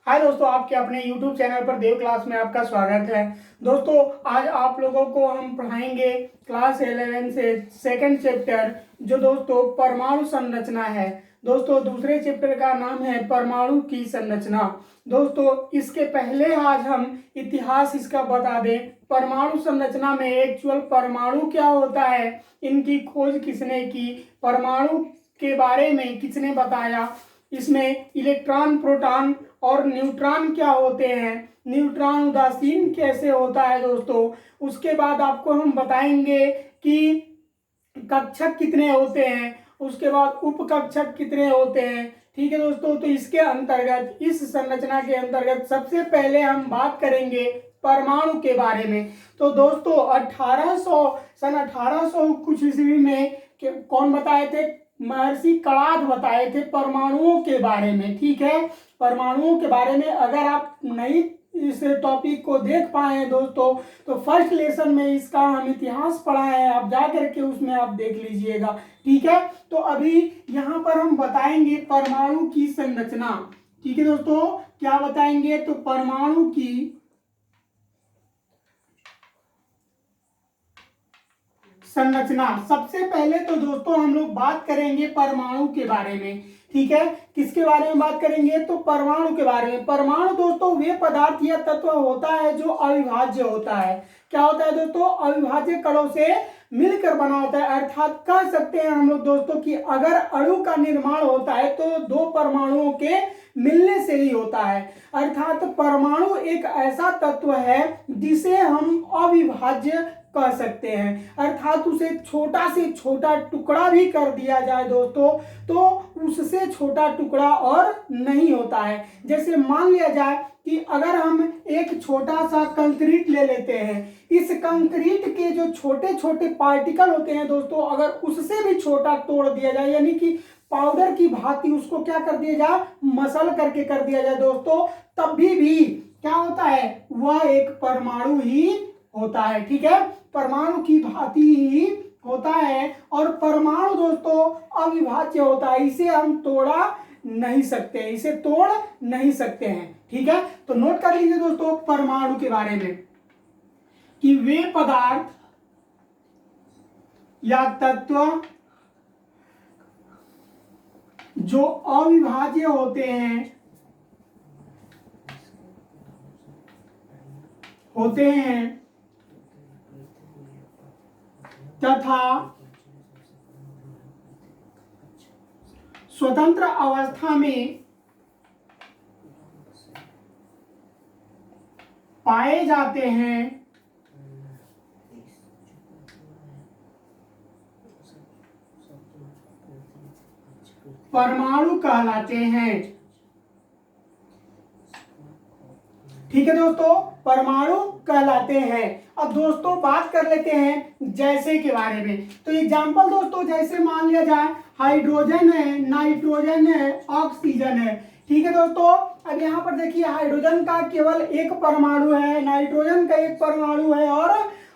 हाय दोस्तों, आपके अपने YouTube चैनल पर देव क्लास में आपका स्वागत है। दोस्तों, आज आप लोगों को हम पढ़ाएंगे क्लास 11 से सेकंड चैप्टर, जो दोस्तों परमाणु संरचना है। दोस्तों, दूसरे चैप्टर का नाम है परमाणु की संरचना। दोस्तों, इसके पहले आज हम इतिहास इसका बता दें। परमाणु संरचना में एक्चुअल परमाणु क्या होता है, इनकी खोज किसने की, परमाणु के बारे में किसने बताया, इसमें इलेक्ट्रॉन, प्रोटॉन और न्यूट्रॉन क्या होते हैं, न्यूट्रॉन उदासीन कैसे होता है दोस्तों। उसके बाद आपको हम बताएंगे कि कक्षक कितने होते हैं, उसके बाद उपकक्षक कितने होते हैं। ठीक है दोस्तों, तो इसके अंतर्गत, इस संरचना के अंतर्गत सबसे पहले हम बात करेंगे परमाणु के बारे में। तो दोस्तों 1800 कुछ ईस्वी में कौन बताए थे, महर्षि कणाद बताए थे परमाणुओं के बारे में। ठीक है, परमाणुओं के बारे में अगर आप नहीं इस टॉपिक को देख पाए हैं दोस्तों, तो फर्स्ट लेसन में इसका हम इतिहास पढ़ा है, आप जा करके उसमें आप देख लीजिएगा। ठीक है, तो अभी यहाँ पर हम बताएंगे परमाणु की संरचना। ठीक है दोस्तों, क्या बताएंगे, तो परमाणु की संरचना। सबसे पहले तो दोस्तों हम लोग बात करेंगे परमाणु के बारे में। ठीक है, किसके बारे में बात करेंगे, तो परमाणु के बारे में। परमाणु दोस्तों वे पदार्थ या तत्व होता है जो अविभाज्य होता है। क्या होता है दोस्तों, अविभाज्य कणों से मिलकर बना होता है। अर्थात कह सकते हैं हम लोग दोस्तों कि अगर अणु का निर्माण होता है तो दो परमाणुओं के मिलने से ही होता है। अर्थात परमाणु एक ऐसा तत्व है जिसे हम अविभाज्य कह सकते हैं। अर्थात उसे छोटा से छोटा टुकड़ा भी कर दिया जाए दोस्तों, तो उससे छोटा टुकड़ा और नहीं होता है। जैसे मान लिया जाए कि अगर हम एक छोटा सा कंक्रीट ले लेते हैं, इस कंक्रीट के जो छोटे छोटे पार्टिकल होते हैं दोस्तों, अगर उससे भी छोटा तोड़ दिया जाए, यानी कि पाउडर की भांति उसको क्या कर दिया जाए, मसल करके कर दिया जाए दोस्तों, तब भी क्या होता है, वह एक परमाणु ही होता है। ठीक है, परमाणु की भांति ही होता है। और परमाणु दोस्तों अविभाज्य होता है, इसे हम तोड़ा नहीं सकते, इसे तोड़ नहीं सकते हैं। ठीक है, तो नोट कर लीजिए दोस्तों परमाणु के बारे में कि वे पदार्थ या तत्व जो अविभाज्य होते हैं तथा स्वतंत्र अवस्था में पाए जाते हैं, परमाणु कहलाते हैं। ठीक है दोस्तों, परमाणु कहलाते हैं। अब दोस्तों बात कर लेते हैं जैसे के बारे में। तो एग्जांपल दोस्तों, जैसे मान लिया जाए हाइड्रोजन है, नाइट्रोजन है, ऑक्सीजन है। ठीक है दोस्तों, अब यहाँ पर देखिए हाइड्रोजन का केवल एक परमाणु है, नाइट्रोजन का एक परमाणु है और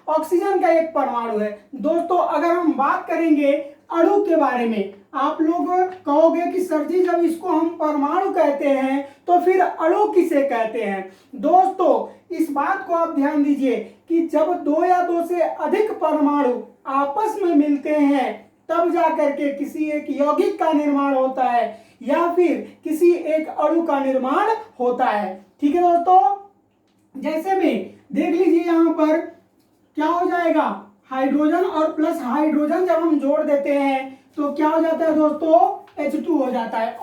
ऑक्सीजन का एक परमाणु है। दोस्तों अगर हम बात करेंगे अणु के बारे में, आप लोग कहोगे कि सर जी जब इसको हम परमाणु कहते हैं तो फिर अणु किसे कहते हैं। दोस्तों इस बात को आप ध्यान दीजिए कि जब दो या दो से अधिक परमाणु आपस में मिलते हैं तब जाकर के किसी एक यौगिक का निर्माण होता है या फिर किसी एक अणु का निर्माण होता है। ठीक है दोस्तों, जैसे में देख लीजिए यहाँ पर क्या हो जाएगा, हाइड्रोजन और प्लस हाइड्रोजन जब हम जोड़ देते हैं तो क्या हो जाता है दोस्तों, H2 हो जाता है,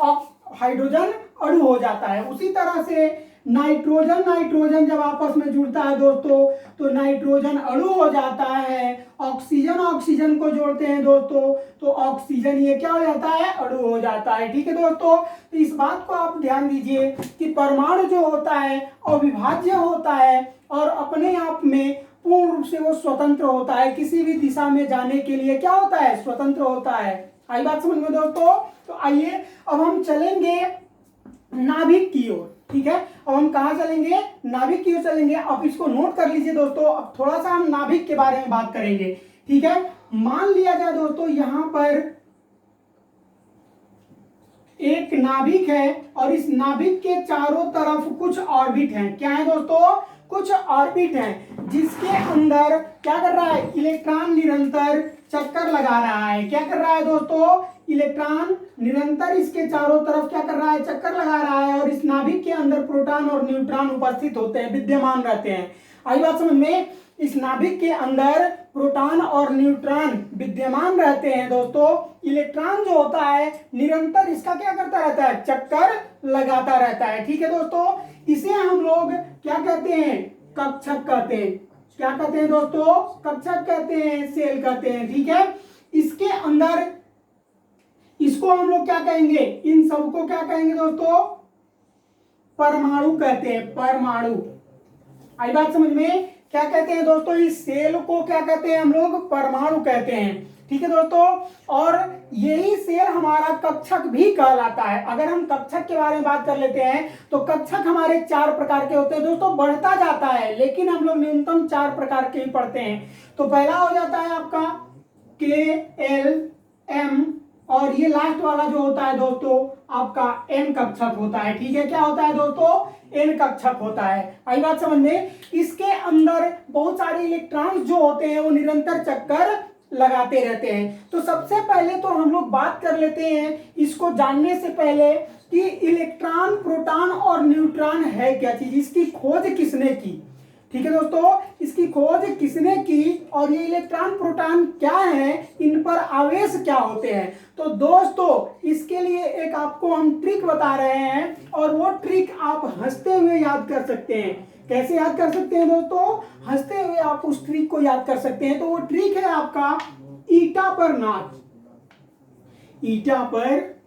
हाइड्रोजन अणु हो जाता है। उसी तरह से नाइट्रोजन जब आपस में जुड़ता है दोस्तों तो नाइट्रोजन अणु हो जाता है। ऑक्सीजन को जोड़ते हैं दोस्तों तो ऑक्सीजन ये क्या हो जाता है, अणु हो जाता है। ठीक है दोस्तों, तो इस बात को आप ध्यान दीजिए कि परमाणु जो होता है अविभाज्य होता है और अपने आप में पूर्ण रूप से वो स्वतंत्र होता है, किसी भी दिशा में जाने के लिए क्या होता है, स्वतंत्र होता है। आई बात समझ में दोस्तों। तो आइए अब हम चलेंगे नाभिक की ओर। ठीक है, अब हम कहां चलेंगे, नाभिक की ओर चलेंगे। आप इसको नोट कर लीजिए दोस्तों। अब थोड़ा सा हम नाभिक के बारे में बात करेंगे। ठीक है, मान लिया जाए दोस्तों यहाँ पर एक नाभिक है और इस नाभिक के चारों तरफ कुछ ऑर्बिट हैं। क्या है दोस्तों? कुछ ऑर्बिट हैं जिसके अंदर क्या कर रहा है? इलेक्ट्रॉन निरंतर चक्कर लगा रहा है। क्या कर रहा है दोस्तों? इलेक्ट्रॉन निरंतर इसके चारों तरफ क्या कर रहा है? चक्कर लगा रहा है। और इस नाभिक के अंदर प्रोटॉन और न्यूट्रॉन उपस्थित होते हैं, विद्यमान रहते हैं। आई बात समझ में? इस नाभिक के अंदर प्रोटॉन और न्यूट्रॉन विद्यमान रहते हैं दोस्तों। इलेक्ट्रॉन जो होता है निरंतर इसका क्या करता रहता है? चक्कर लगाता रहता है। ठीक है दोस्तों, इसे हम लोग क्या कहते हैं? कक्षक कहते हैं। क्या कहते हैं दोस्तों? कक्षक कहते हैं, सेल कहते हैं। ठीक है, इसके अंदर इसको हम लोग क्या कहेंगे? इन सबको क्या कहेंगे दोस्तों? परमाणु कहते हैं, परमाणु। आई बात समझ में? क्या कहते हैं दोस्तों? इस सेल को क्या कहते हैं हम लोग? परमाणु कहते हैं। ठीक है दोस्तों, और यही सेल हमारा कक्षक भी कहलाता है। अगर हम कक्षक के बारे में बात कर लेते हैं तो कक्षक हमारे 4 प्रकार के होते हैं दोस्तों। बढ़ता जाता है लेकिन हम लोग न्यूनतम 4 प्रकार के ही पढ़ते हैं। तो पहला हो जाता है आपका KLM, और ये लास्ट वाला जो होता है दोस्तों आपका N कक्षक होता है। ठीक है, क्या होता है दोस्तों? N कक्षक होता है। आई बात समझ में? इसके अंदर बहुत सारे इलेक्ट्रॉन जो होते हैं वो निरंतर चक्कर लगाते रहते हैं। तो सबसे पहले तो हम लोग बात कर लेते हैं इसको जानने से पहले कि इलेक्ट्रॉन, प्रोटॉन और न्यूट्रॉन है क्या चीज, इसकी खोज किसने की। ठीक है दोस्तों, इसकी खोज किसने की और ये इलेक्ट्रॉन प्रोटॉन क्या है, इन पर आवेश क्या होते हैं। तो दोस्तों इसके लिए एक आपको हम ट्रिक बता रहे हैं और वो ट्रिक आप हंसते हुए याद कर सकते हैं। कैसे याद कर सकते हैं दोस्तों? हंसते हुए आप उस ट्रिक को याद कर सकते हैं। तो वो ट्रिक है आपका ईटा पर नाच। ईटा पर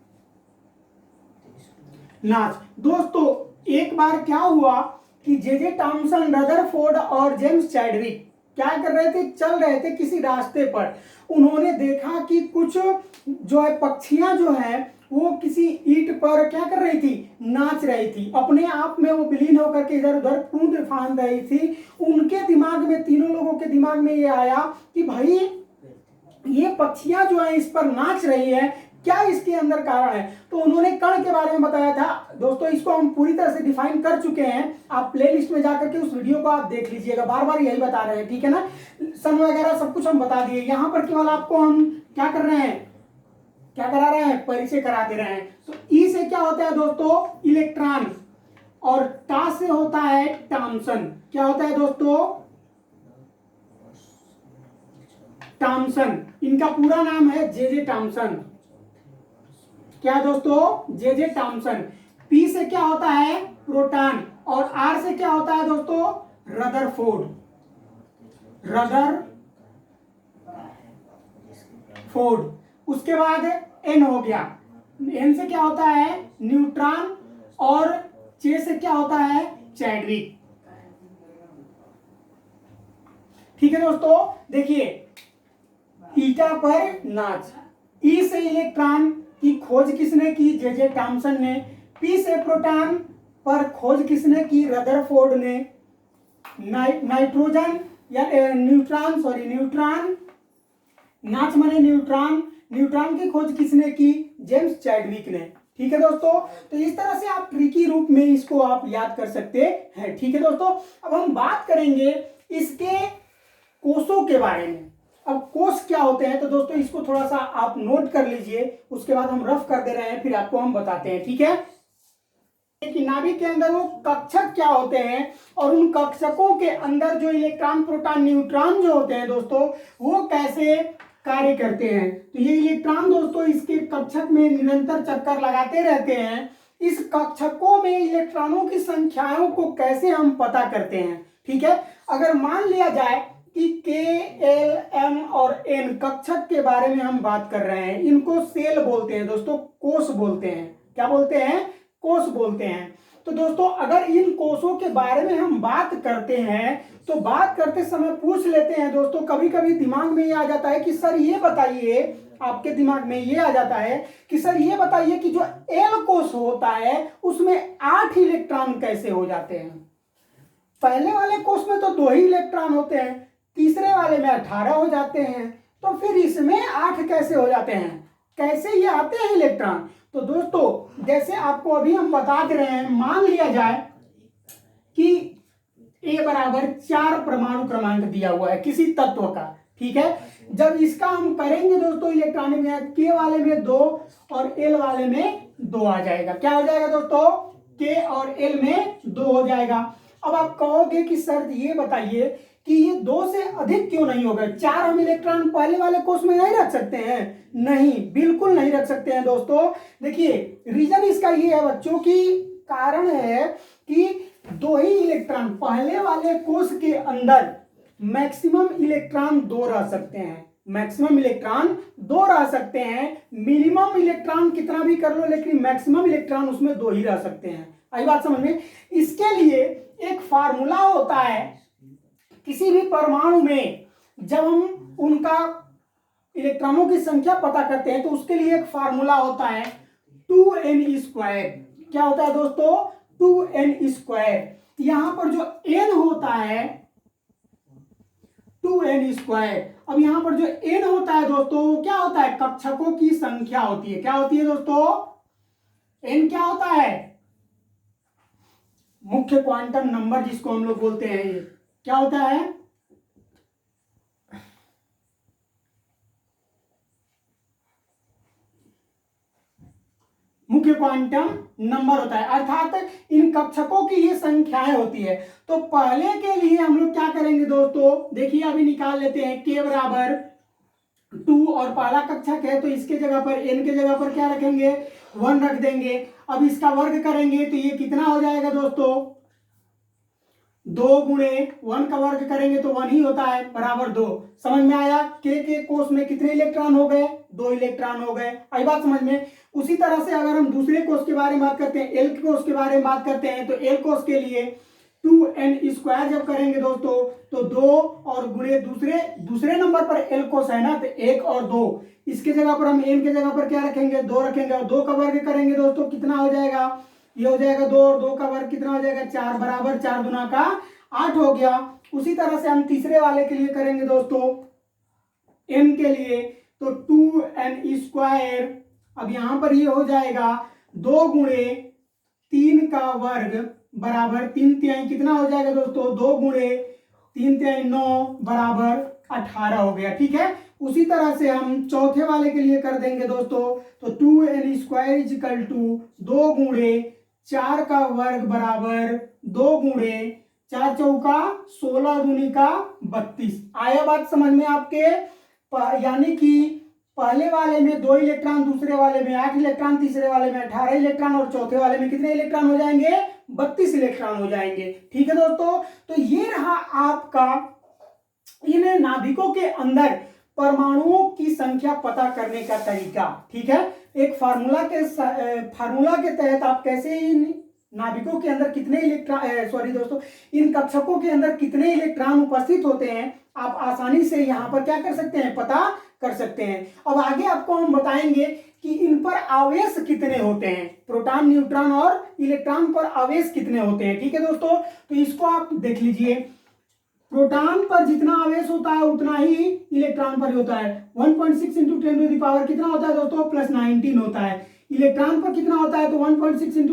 नाच। दोस्तों एक बार क्या हुआ कि जे टॉमसन, रदरफोर्ड और जेम्स चैडविक क्या कर रहे थे? चल रहे थे किसी रास्ते पर। उन्होंने देखा कि कुछ जो है पक्षियां जो है वो किसी ईंट पर क्या कर रही थी? नाच रही थी। अपने आप में वो विलीन होकर के इधर उधर कूद फांद रही थी। उनके दिमाग में, तीनों लोगों के दिमाग में ये आया कि भाई ये पक्षियां जो है इस पर नाच रही है, क्या इसके अंदर कारण है। तो उन्होंने कण के बारे में बताया था दोस्तों। इसको हम पूरी तरह से डिफाइन कर चुके हैं। आप प्लेलिस्ट में जाकर के उस वीडियो को आप देख लीजिएगा, बार बार यही बता रहे हैं। ठीक है ना, सन वगैरह सब कुछ हम बता दिए। यहाँ पर केवल आपको हम क्या कर रहे हैं? क्या करा रहे हैं? परिचय करा दे रहे हैं। तो ई से क्या होता है दोस्तों? इलेक्ट्रॉन, और टा से होता है टॉमसन। क्या होता है दोस्तों? टॉमसन। इनका पूरा नाम है जे टॉमसन। क्या दोस्तों? जे टॉमसन। पी से क्या होता है? प्रोटॉन, और आर से क्या होता है दोस्तों? रदरफोर्ड। रदरफोर्ड। उसके बाद एन हो गया। एन से क्या होता है? न्यूट्रॉन, और चे से क्या होता है? चैडविक। ठीक है दोस्तों, देखिए ईटा पर नाच। ई से इलेक्ट्रॉन की खोज किसने की? जे टॉमसन ने। पी से प्रोटॉन पर खोज किसने की? रदरफोर्ड ने। नाइट्रोजन या न्यूट्रॉन, नाच माने न्यूट्रॉन, न्यूट्रॉन की खोज किसने की? जेम्स चैडविक ने। ठीक है दोस्तों, तो इस तरह से आप ट्रिकी रूप में इसको आप याद कर सकते हैं। ठीक है दोस्तों, अब हम बात करेंगे इसके कोषों के बारे में। अब कोष क्या होते हैं तो दोस्तों इसको थोड़ा सा आप नोट कर लीजिए, उसके बाद हम रफ कर दे रहे हैं, फिर आपको हम बताते हैं। ठीक है, कि नाभिक के अंदर वो कक्षक क्या होते हैं और उन कक्षकों के अंदर जो इलेक्ट्रॉन, प्रोटॉन, न्यूट्रॉन जो होते हैं दोस्तों वो कैसे कार्य करते हैं। तो ये इलेक्ट्रॉन दोस्तों इसके कक्षक में निरंतर चक्कर लगाते रहते हैं। इस कक्षकों में इलेक्ट्रॉनों की संख्याओं को कैसे हम पता करते हैं। ठीक है, अगर मान लिया जाए कि KLM और N कक्षक के बारे में हम बात कर रहे हैं, इनको सेल बोलते हैं दोस्तों, कोष बोलते हैं। क्या बोलते हैं? कोष बोलते हैं। तो दोस्तों अगर इन कोषों के बारे में हम बात करते हैं तो बात करते समय पूछ लेते हैं दोस्तों, कभी कभी दिमाग में ये आ जाता है कि सर ये बताइए, आपके दिमाग में ये आ जाता है कि सर ये बताइए कि जो L कोष होता है उसमें 8 इलेक्ट्रॉन कैसे हो जाते हैं। पहले वाले कोष में तो 2 ही इलेक्ट्रॉन होते हैं, तीसरे वाले में 18 हो जाते हैं, तो फिर इसमें 8 कैसे हो जाते हैं? कैसे ये आते हैं इलेक्ट्रॉन? तो दोस्तों जैसे आपको अभी हम बता दे रहे हैं, मान लिया जाए कि ए बराबर 4 परमाणु क्रमांक दिया हुआ है किसी तत्व का, ठीक है। जब इसका हम करेंगे दोस्तों इलेक्ट्रॉनिक में, के वाले में 2 और एल वाले में 2 आ जाएगा। क्या हो जाएगा दोस्तों, के और एल में 2 हो जाएगा। अब आप कहोगे कि सर ये बताइए कि ये 2 से अधिक क्यों नहीं होगा, 4 हम इलेक्ट्रॉन पहले वाले कोष में नहीं रख सकते हैं? नहीं, बिल्कुल नहीं रख सकते हैं दोस्तों। देखिए रीजन इसका ये है बच्चों की, कारण है कि 2 ही इलेक्ट्रॉन पहले वाले कोष के अंदर मैक्सिमम इलेक्ट्रॉन 2 रह सकते हैं, मैक्सिमम इलेक्ट्रॉन 2 रह सकते हैं। मिनिमम इलेक्ट्रॉन कितना भी कर लो लेकिन मैक्सिमम इलेक्ट्रॉन उसमें 2 ही रह सकते हैं। आई बात समझ में? इसके लिए एक फार्मूला होता है किसी भी परमाणु में, जब हम उनका इलेक्ट्रॉनों की संख्या पता करते हैं तो उसके लिए एक फार्मूला होता है 2n²। क्या होता है दोस्तों, 2n²। यहां पर जो n होता है 2n²। अब यहां पर जो n होता है दोस्तों वो क्या होता है, कक्षकों की संख्या होती है। क्या होती है दोस्तों, n क्या होता है, मुख्य क्वांटम नंबर जिसको हम लोग बोलते हैं। ये क्या होता है, मुख्य क्वांटम नंबर होता है, अर्थात इन कक्षकों की ये संख्याएं होती है। तो पहले के लिए हम लोग क्या करेंगे दोस्तों, देखिए अभी निकाल लेते हैं k बराबर 2 और पहला कक्षक है तो इसके जगह पर n के जगह पर क्या रखेंगे, 1 रख देंगे। अब इसका वर्ग करेंगे तो ये कितना हो जाएगा दोस्तों, 2 गुणे 1 का वर्ग करेंगे तो 1 ही होता है, बराबर 2। समझ में आया, के कोष में कितने इलेक्ट्रॉन हो गए, 2 इलेक्ट्रॉन हो गए। आई बात समझ में? उसी तरह से अगर हम दूसरे कोष के बारे में बात करते हैं, एल कोष के बारे में बात करते हैं, तो एल कोष के लिए 2n² जब करेंगे दोस्तों तो 2 और गुणे दूसरे नंबर पर एल कोष है ना, तो 1 और 2, इसके जगह पर हम n के जगह पर क्या रखेंगे, 2 रखेंगे और 2 का वर्ग करेंगे दोस्तों कितना हो जाएगा, ये हो जाएगा 2 और 2 का वर्ग कितना हो जाएगा, 4, बराबर 4 दूना का 8 हो गया। उसी तरह से हम तीसरे वाले के लिए करेंगे दोस्तों, n के लिए तो 2n²। अब यहां पर ये हो जाएगा 2 गुणे 3 का वर्ग बराबर 3 कितना हो जाएगा दोस्तों, 2 गुणे 3 9 बराबर 18 हो गया, ठीक है। उसी तरह से हम चौथे वाले के लिए कर देंगे दोस्तों, तो 2n² = 2 गुणे 4 का वर्ग बराबर 2 गुणे 4 चौका 16 दूनी का 32। आया बात समझ में आपके? यानी कि पहले वाले में 2 इलेक्ट्रॉन, दूसरे वाले में 8 इलेक्ट्रॉन, तीसरे वाले में 18 इलेक्ट्रॉन और चौथे वाले में कितने इलेक्ट्रॉन हो जाएंगे, 32 इलेक्ट्रॉन हो जाएंगे, ठीक है दोस्तों। तो ये रहा आपका इन नाभिकों के अंदर परमाणुओं की संख्या पता करने का तरीका, ठीक है। एक फार्मूला के तहत आप कैसे इन नाभिकों के अंदर कितने इलेक्ट्रॉन इन कक्षकों के अंदर कितने इलेक्ट्रॉन उपस्थित होते हैं आप आसानी से यहाँ पर क्या कर सकते हैं, पता कर सकते हैं। अब आगे आपको हम बताएंगे कि इन पर आवेश कितने होते हैं, प्रोटॉन, न्यूट्रॉन और इलेक्ट्रॉन पर आवेश कितने होते हैं, ठीक है दोस्तों। तो इसको आप देख लीजिए, प्रोटॉन पर जितना आवेश होता है उतना ही इलेक्ट्रॉन पर होता है। 1.6 × 10⁻⁻ कितना होता है दोस्तों, +19 होता है। इलेक्ट्रॉन पर कितना होता है, तो 1.6 ×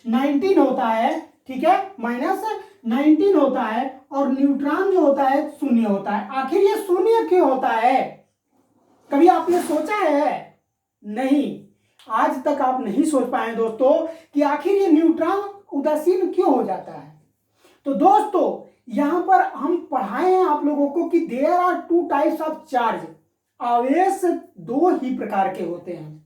10⁻⁻19 होता है, ठीक है, -19 होता है। और न्यूट्रॉन जो होता है 0 होता है। आखिर ये 0 क्यों होता है, कभी आपने सोचा है? नहीं, आज तक आप नहीं सोच पाए दोस्तों कि आखिर ये न्यूट्रॉन उदासीन क्यों हो जाता है। तो दोस्तों यहां पर हम पढ़ाए हैं आप लोगों को कि there are 2 types of charge. आवेश 2 ही प्रकार के होते हैं।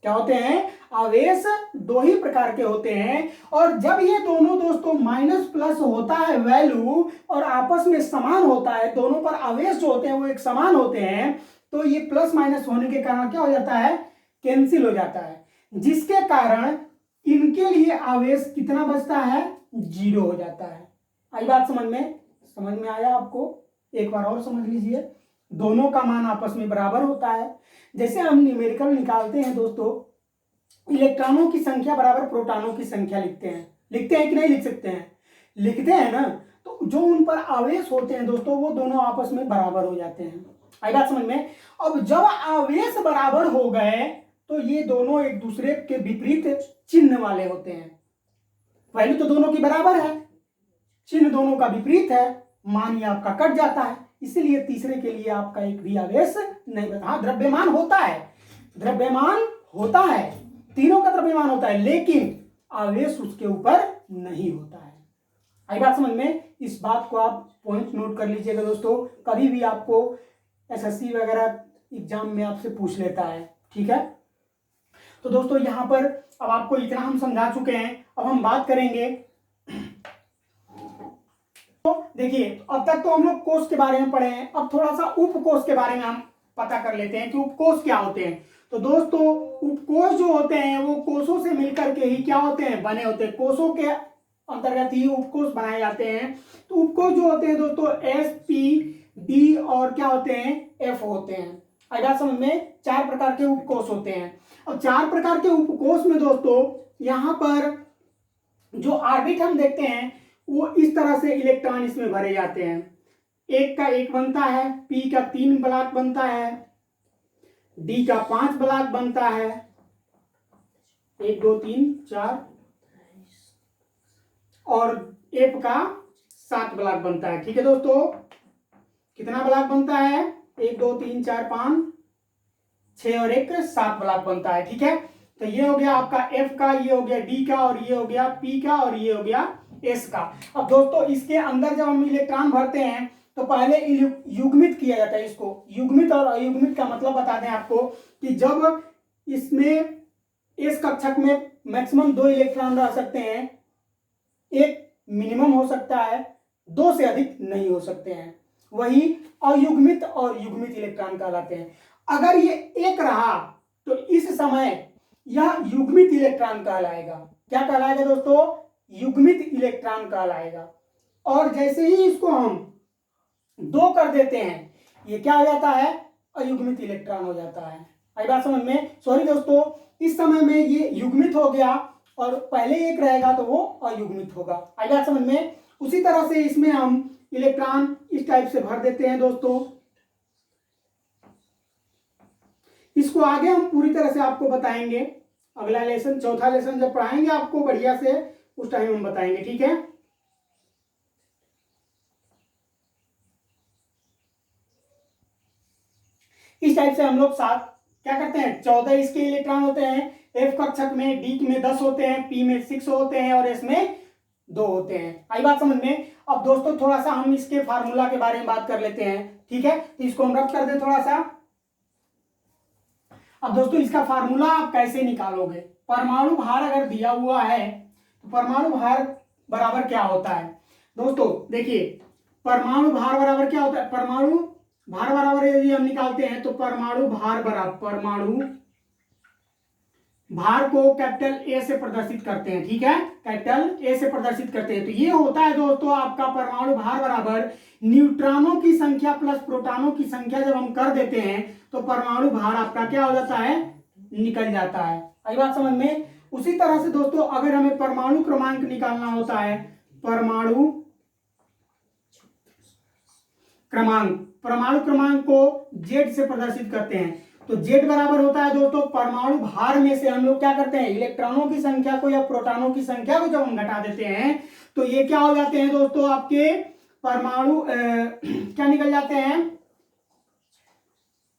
क्या होते हैं, आवेश 2 ही प्रकार के होते हैं। और जब ये दोनों दोस्तों माइनस प्लस होता है वैल्यू और आपस में समान होता है, दोनों पर आवेश जो होते हैं वो एक समान होते हैं, तो ये प्लस माइनस होने के कारण क्या हो जाता है, कैंसिल हो जाता है, जिसके कारण इनके लिए आवेश कितना बचता है, 0 हो जाता है। आई बात समझ में आया आपको? एक बार और समझ लीजिए, दोनों का मान आपस में बराबर होता है। जैसे हम न्यूमेरिकल निकालते हैं दोस्तों, इलेक्ट्रॉनों की संख्या बराबर प्रोटॉनों की संख्या लिखते हैं कि नहीं लिख सकते हैं, लिखते हैं ना। तो जो उन पर आवेश होते हैं दोस्तों वो दोनों आपस में बराबर हो जाते हैं। आई बात समझ में? अब जब आवेश बराबर हो गए तो ये दोनों एक दूसरे के विपरीत चिन्ह वाले होते हैं। वैल्यू तो दोनों की बराबर है, चिन्ह दोनों का विपरीत है, मान ये आपका कट जाता है, इसलिए तीसरे के लिए आपका एक भी आवेश नहीं बचा। हाँ, द्रव्यमान होता है, द्रव्यमान होता है, तीनों का द्रव्यमान होता है, लेकिन आवेश उसके ऊपर नहीं होता है। आई बात समझ में? इस बात को आप पॉइंट नोट कर लीजिएगा दोस्तों, कभी भी आपको एसएससी वगैरह एग्जाम में आपसे पूछ लेता है। ठीक है, तो दोस्तों यहाँ पर अब आपको इतना हम समझा चुके हैं। अब हम बात करेंगे, तो देखिए अब तक तो हम लोग कोष के बारे में पढ़े हैं, अब थोड़ा सा उपकोष के बारे में हम पता कर लेते हैं कि उपकोष क्या होते हैं। तो दोस्तों उपकोष जो होते हैं वो कोषों से मिलकर के ही क्या होते हैं, बने होते हैं, कोषों के अंतर्गत ही उपकोष बनाए जाते हैं। तो उपकोष जो होते हैं दोस्तों एस, पी, डी और क्या होते हैं, एफ होते हैं। अगर समझ में, 4 प्रकार के उपकोष होते हैं। अब 4 प्रकार के उपकोष में दोस्तों यहाँ पर जो ऑर्बिट हम देखते हैं वो इस तरह से इलेक्ट्रॉन इसमें भरे जाते हैं। एक का 1 बनता है, पी का 3 ब्लॉक बनता है, डी का 5 ब्लॉक बनता है, 1 2 3 4, और एफ का 7 ब्लॉक बनता है। ठीक है दोस्तों, कितना ब्लॉक बनता है, 1 2 3 4 5 6 और 1 7 ब्लॉक बनता है। ठीक है, तो ये हो गया आपका एफ का, ये हो गया डी का, और ये हो गया पी का, और ये हो गया एस का। अब दोस्तों इसके अंदर जब हम इलेक्ट्रॉन भरते हैं तो पहले युग्मित किया जाता है। इसको युग्मित और अयुग्मित का मतलब बता दें आपको कि जब इसमें एस कक्षक में मैक्सिमम 2 इलेक्ट्रॉन रह सकते हैं, एक मिनिमम हो सकता है, 2 से अधिक नहीं हो सकते हैं, वही अयुग्मित और युग्मित इलेक्ट्रॉन कहलाते हैं। अगर ये एक रहा तो इस समय यह युग्मित इलेक्ट्रॉन कहलाएगा। क्या कहलाएगा दोस्तों, युग्मित इलेक्ट्रॉन कहलाएगा। और जैसे ही इसको हम 2 कर देते हैं, ये क्या हो जाता है, अयुग्मित इलेक्ट्रॉन हो जाता है। आई बात समझ में? सॉरी दोस्तों, इस समय में ये युग्मित हो गया और पहले 1 रहेगा तो वो अयुग्मित होगा। आई बात समझ में? उसी तरह से इसमें हम इलेक्ट्रॉन इस टाइप से भर देते हैं दोस्तों। इसको आगे हम पूरी तरह से आपको बताएंगे, अगला लेसन, चौथा लेसन जब पढ़ाएंगे आपको बढ़िया से, उस टाइम हम बताएंगे। ठीक है, इस टाइप से हम लोग 7 क्या करते हैं, 14 इसके इलेक्ट्रॉन होते हैं। एफ कक्षक में, डी में 10 होते हैं, पी में 6 होते हैं, और एस में 2 होते हैं। आई बात समझ में? अब दोस्तों थोड़ा सा हम इसके फार्मूला के बारे में बात कर लेते हैं। ठीक है, तो इसको हम रब कर दें थोड़ा सा। अब दोस्तों इसका फार्मूला आप कैसे निकालोगे, परमाणु भार अगर दिया हुआ है तो परमाणु भार बराबर क्या होता है दोस्तों, देखिए परमाणु भार बराबर क्या होता है, परमाणु भार बराबर यदि हम निकालते हैं तो परमाणु भार बराबर, परमाणु भार को कैपिटल ए से प्रदर्शित करते हैं। ठीक है, कैपिटल ए से प्रदर्शित करते हैं, तो ये होता है दोस्तों आपका परमाणु भार बराबर न्यूट्रॉनों की संख्या प्लस प्रोटॉनों की संख्या। जब हम कर देते हैं तो परमाणु भार आपका क्या हो जाता है, निकल जाता है। आई बात समझ में? उसी तरह से दोस्तों अगर हमें परमाणु क्रमांक निकालना होता है, परमाणु क्रमांक को जेड से प्रदर्शित करते हैं, तो जेड बराबर होता है दोस्तों परमाणु भार में से हम लोग क्या करते हैं, इलेक्ट्रॉनों की संख्या को या प्रोटॉनों की संख्या को जब हम घटा देते हैं तो ये क्या हो जाते हैं दोस्तों, आपके परमाणु क्या निकल जाते हैं,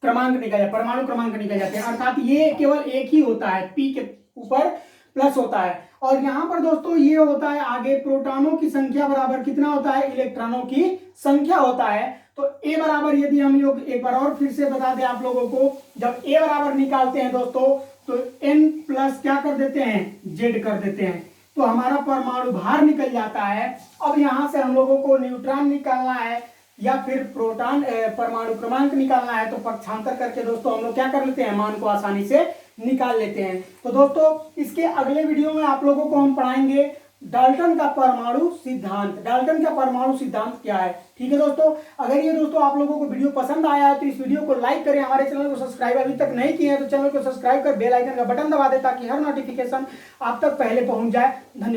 परमाणु क्रमांक निकल जाते हैं। अर्थात ये केवल एक ही होता है, पी के ऊपर प्लस होता है। और यहां पर दोस्तों ये होता है आगे प्रोटॉनों की संख्या बराबर कितना होता है, इलेक्ट्रॉनों की संख्या होता है। तो ए बराबर यदि हम लोग एक बार और फिर से बता दें आप लोगों को, जब ए बराबर निकालते हैं दोस्तों तो एन प्लस क्या कर देते हैं, जेड कर देते हैं, तो हमारा परमाणु भार निकल जाता है। अब यहां से हम लोगों को न्यूट्रॉन निकालना है या फिर प्रोटॉन परमाणु क्रमांक निकालना है, तो पक्षांतर करके दोस्तों हम लोग क्या कर लेते हैं, मान को आसानी से निकाल लेते हैं। तो दोस्तों इसके अगले वीडियो में आप लोगों को हम पढ़ाएंगे डाल्टन का परमाणु सिद्धांत। डाल्टन का परमाणु सिद्धांत क्या है। ठीक है दोस्तों, अगर ये दोस्तों आप लोगों को वीडियो पसंद आया है तो इस वीडियो को लाइक करें, हमारे चैनल को सब्सक्राइब अभी तक नहीं किए हैं तो चैनल को सब्सक्राइब कर बेल आइकन का बटन दबा दें ताकि हर नोटिफिकेशन आप तक पहले पहुंच जाए। धन्यवाद।